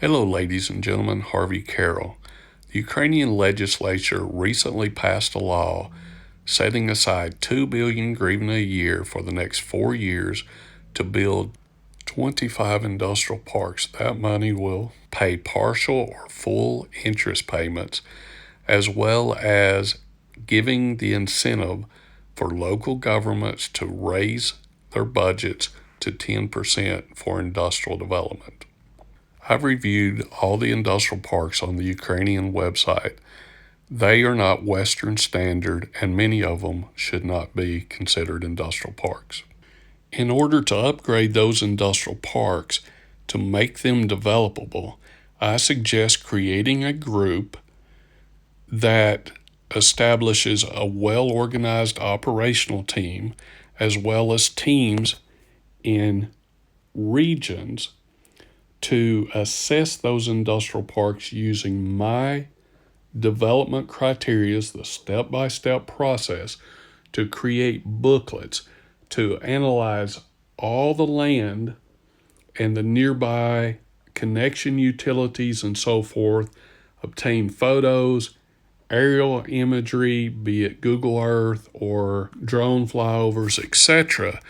Hello, ladies and gentlemen. Harvey Carroll. The Ukrainian legislature recently passed a law setting aside 2 billion hryvnia a year for the next 4 years to build 25 industrial parks. That money will pay partial or full interest payments, as well as giving the incentive for local governments to raise their budgets to 10% for industrial development. I've reviewed all the industrial parks on the Ukrainian website. They are not Western standard, and many of them should not be considered industrial parks. In order to upgrade those industrial parks to make them developable, I suggest creating a group that establishes a well-organized operational team, as well as teams in regions to assess those industrial parks using my development criteria, the step-by-step process, to create booklets to analyze all the land and the nearby connection utilities and so forth, obtain photos, aerial imagery, be it Google Earth or drone flyovers, etc.,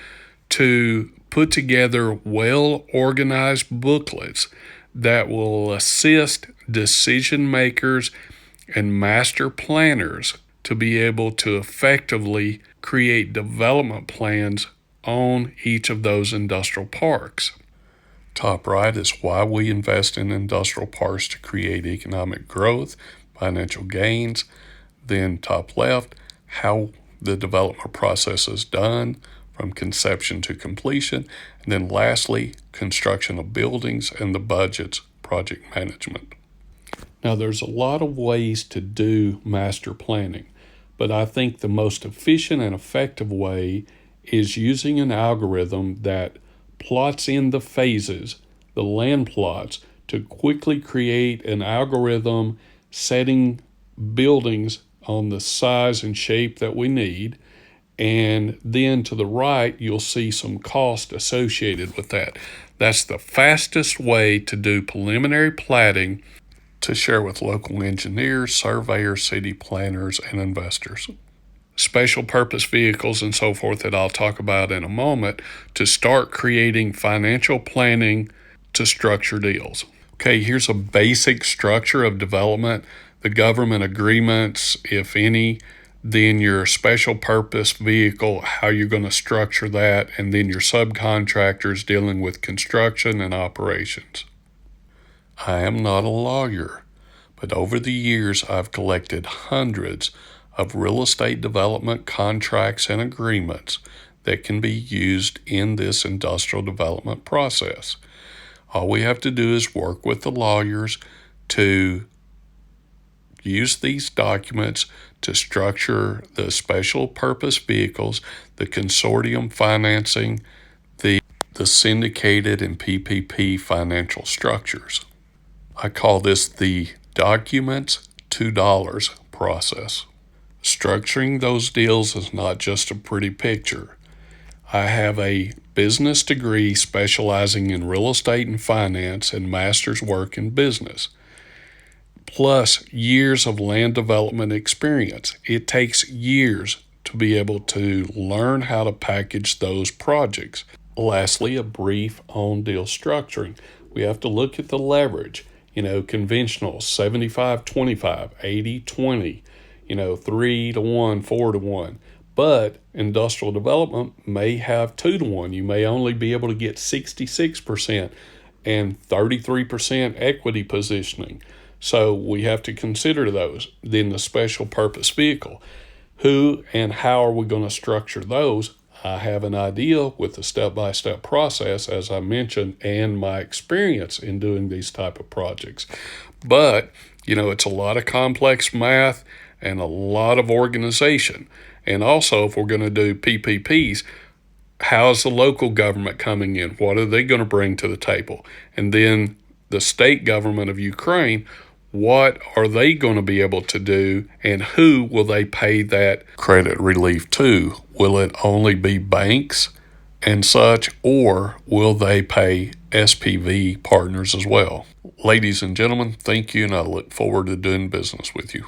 to put together well-organized booklets that will assist decision makers and master planners to be able to effectively create development plans on each of those industrial parks. Top right is why we invest in industrial parks to create economic growth, financial gains. Then top left, how the development process is done from conception to completion. And then lastly, construction of buildings and the budgets, project management. Now, there's a lot of ways to do master planning, but I think the most efficient and effective way is using an algorithm that plots in the phases, the land plots, to quickly create an algorithm setting buildings on the size and shape that we need. And then to the right, you'll see some cost associated with that. That's the fastest way to do preliminary platting to share with local engineers, surveyors, city planners, and investors. Special purpose vehicles and so forth that I'll talk about in a moment to start creating financial planning to structure deals. Okay, here's a basic structure of development. The government agreements, if any, then your special purpose vehicle, how you're going to structure that, and then your subcontractors dealing with construction and operations. I am not a lawyer, but over the years I've collected hundreds of real estate development contracts and agreements that can be used in this industrial development process. All we have to do is work with the lawyers to use these documents to structure the special purpose vehicles, the consortium financing, the syndicated and PPP financial structures. I call this the documents $2 process. Structuring those deals is not just a pretty picture. I have a business degree specializing in real estate and finance and master's work in business, plus years of land development experience. It takes years to be able to learn how to package those projects. Lastly, a brief on deal structuring. We have to look at the leverage. Conventional 75-25, 80-20, 3-1, 4-1. But industrial development may have 2-1. You may only be able to get 66% and 33% equity positioning. So we have to consider those. Then the special purpose vehicle. Who and how are we going to structure those? I have an idea with the step-by-step process, as I mentioned, and my experience in doing these type of projects. But, it's a lot of complex math and a lot of organization. And also, if we're going to do PPPs, how's the local government coming in? What are they going to bring to the table? And then the state government of Ukraine, what are they going to be able to do, and who will they pay that credit relief to? Will it only be banks and such, or will they pay SPV partners as well? Ladies and gentlemen, thank you, and I look forward to doing business with you.